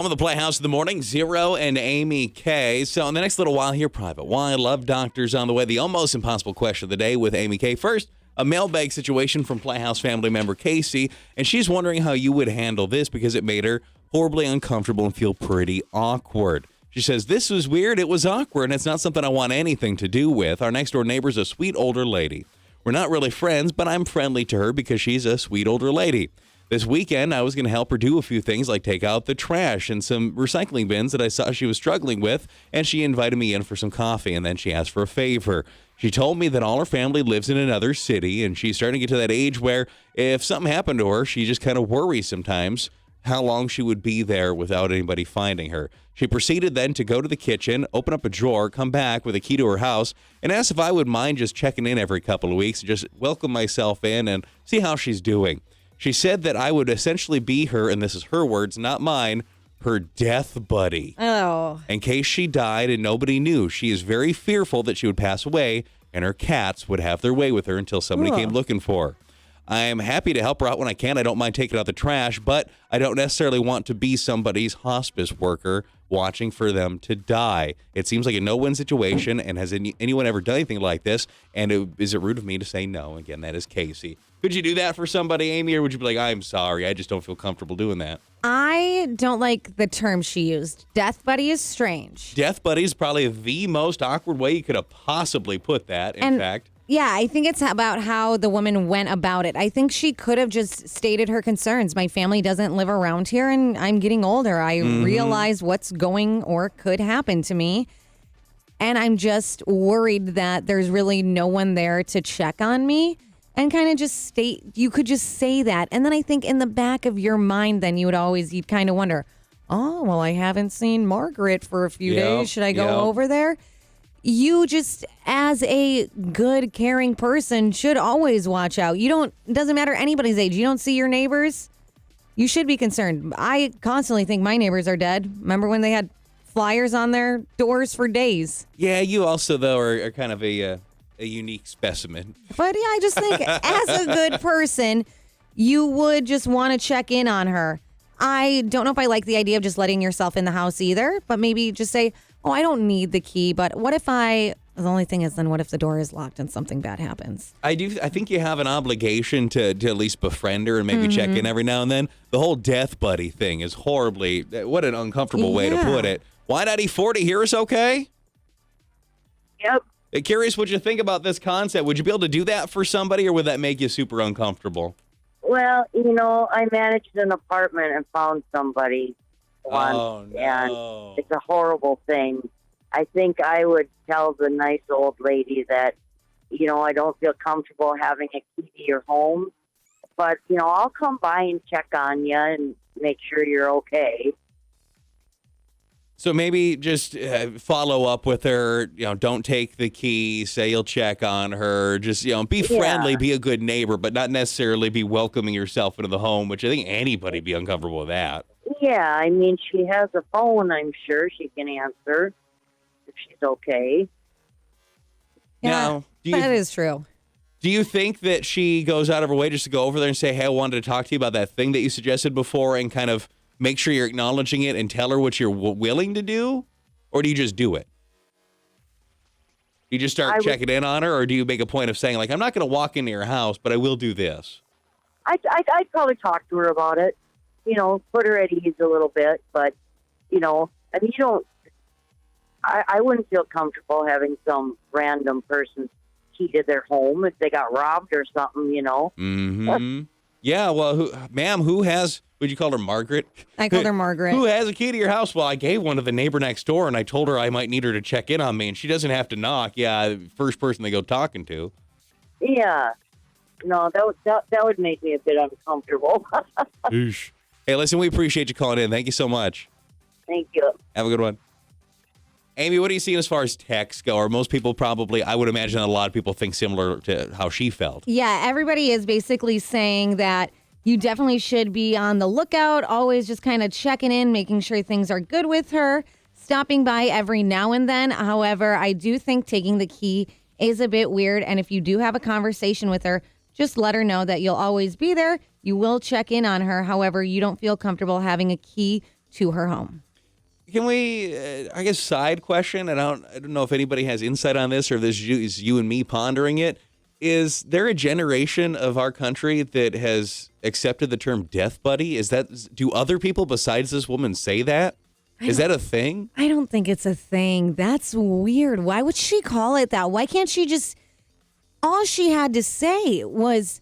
I'm on the Playhouse in the morning, Zero and Amy K. So in the next little while here, Private Why Love Doctors on the way. The almost impossible question of the day with Amy K. First, a mailbag situation from Playhouse family member Casey, and she's wondering how you would handle this because it made her horribly uncomfortable and feel pretty awkward. She says, this was weird, it was awkward, and it's not something I want anything to do with. Our next door neighbor's a sweet older lady. We're not really friends, but I'm friendly to her because she's a sweet older lady. This weekend, I was going to help her do a few things like take out the trash and some recycling bins that I saw she was struggling with, and she invited me in for some coffee, and then she asked for a favor. She told me that all her family lives in another city, and she's starting to get to that age where if something happened to her, she just kind of worries sometimes how long she would be there without anybody finding her. She proceeded then to go to the kitchen, open up a drawer, come back with a key to her house, and asked if I would mind just checking in every couple of weeks, just welcome myself in and see how she's doing. She said that I would essentially be her, and this is her words, not mine, her death buddy. Oh. In case she died and nobody knew. She is very fearful that she would pass away and her cats would have their way with her until somebody came looking for her. I am happy to help her out when I can. I don't mind taking out the trash, but I don't necessarily want to be somebody's hospice worker watching for them to die. It seems like a no-win situation, and has anyone ever done anything like this? And is it rude of me to say no? Again, that is Casey. Could you do that for somebody, Amy, or would you be like, I'm sorry, I just don't feel comfortable doing that? I don't like the term she used. Death buddy is strange. Death buddy is probably the most awkward way you could have possibly put that, in fact. Yeah, I think it's about how the woman went about it. I think she could have just stated her concerns. My family doesn't live around here, and I'm getting older. I realize what's going or could happen to me. And I'm just worried that there's really no one there to check on me. And kind of just you could just say that. And then I think in the back of your mind, then you'd kind of wonder, oh, well, I haven't seen Margaret for a few days. Should I go over there? You just, as a good, caring person, should always watch out. It doesn't matter anybody's age. You don't see your neighbors, you should be concerned. I constantly think my neighbors are dead. Remember when they had flyers on their doors for days? Yeah, you also, though, are kind of a unique specimen. But yeah, I just think as a good person, you would just want to check in on her. I don't know if I like the idea of just letting yourself in the house either, but maybe just say, oh, I don't need the key, but what if the only thing is then what if the door is locked and something bad happens? I think you have an obligation to at least befriend her and maybe check in every now and then. The whole death buddy thing is what an uncomfortable way to put it. Why not E40? Hear us okay? Yep. Curious what you think about this concept. Would you be able to do that for somebody, or would that make you super uncomfortable? Well, I managed an apartment and found somebody once, Oh, no. and it's a horrible thing. I think I would tell the nice old lady that, I don't feel comfortable having a key to your home, but, I'll come by and check on you and make sure you're okay. So maybe just follow up with her, don't take the key, say you'll check on her, just, be friendly, be a good neighbor, but not necessarily be welcoming yourself into the home, which I think anybody would be uncomfortable with that. Yeah, I mean, she has a phone, I'm sure she can answer if she's okay. Yeah, that is true. Do you think that she goes out of her way just to go over there and say, hey, I wanted to talk to you about that thing that you suggested before, and kind of make sure you're acknowledging it and tell her what you're willing to do? Or do you just do it? You just start checking in on her, or do you make a point of saying, like, I'm not going to walk into your house, but I will do this? I'd probably talk to her about it, put her at ease a little bit. But, I wouldn't feel comfortable having some random person's key to their home if they got robbed or something, Mm-hmm. Yeah, well, who has... Would you call her Margaret? I called her Margaret. Who has a key to your house? Well, I gave one to the neighbor next door, and I told her I might need her to check in on me, and she doesn't have to knock. Yeah, first person they go talking to. Yeah. No, that would make me a bit uncomfortable. Hey, listen, we appreciate you calling in. Thank you so much. Thank you. Have a good one. Amy, what are you seeing as far as texts go? Or most people probably, I would imagine that a lot of people think similar to how she felt. Yeah, everybody is basically saying that you definitely should be on the lookout, always just kind of checking in, making sure things are good with her, stopping by every now and then. However, I do think taking the key is a bit weird. And if you do have a conversation with her, just let her know that you'll always be there. You will check in on her. However, you don't feel comfortable having a key to her home. Can we, I guess, side question, and I don't know if anybody has insight on this or if this is you and me pondering it. Is there a generation of our country that has accepted the term death buddy? Do other people besides this woman say that? Is that a thing? I don't think it's a thing. That's weird. Why would she call it that? Why can't she just, all she had to say was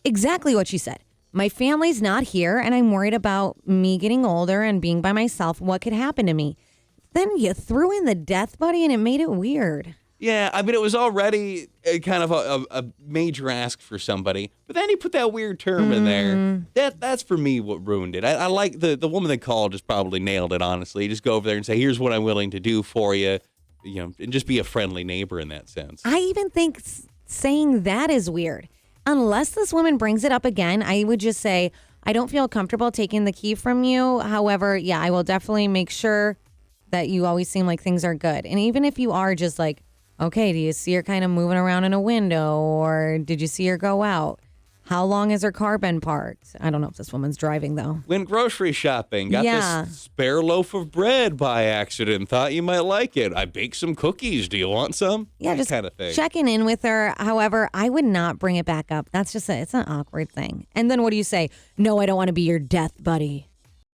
exactly what she said. My family's not here, and I'm worried about me getting older and being by myself. What could happen to me? Then you threw in the death buddy, and it made it weird. Yeah, I mean, it was already kind of a major ask for somebody, but then you put that weird term in there. That's for me what ruined it. I like the woman that called just probably nailed it, honestly. Just go over there and say, here's what I'm willing to do for you, and just be a friendly neighbor in that sense. I even think saying that is weird. Unless this woman brings it up again, I would just say, I don't feel comfortable taking the key from you. However, yeah, I will definitely make sure that you always seem like things are good. And even if you are just like, okay, do you see her kind of moving around in a window, or did you see her go out? How long has her car been parked? I don't know if this woman's driving, though. Went grocery shopping. Got this spare loaf of bread by accident. Thought you might like it. I baked some cookies. Do you want some? Yeah, that just kind of thing. Checking in with her. However, I would not bring it back up. That's just it's an awkward thing. And then what do you say? No, I don't want to be your death buddy.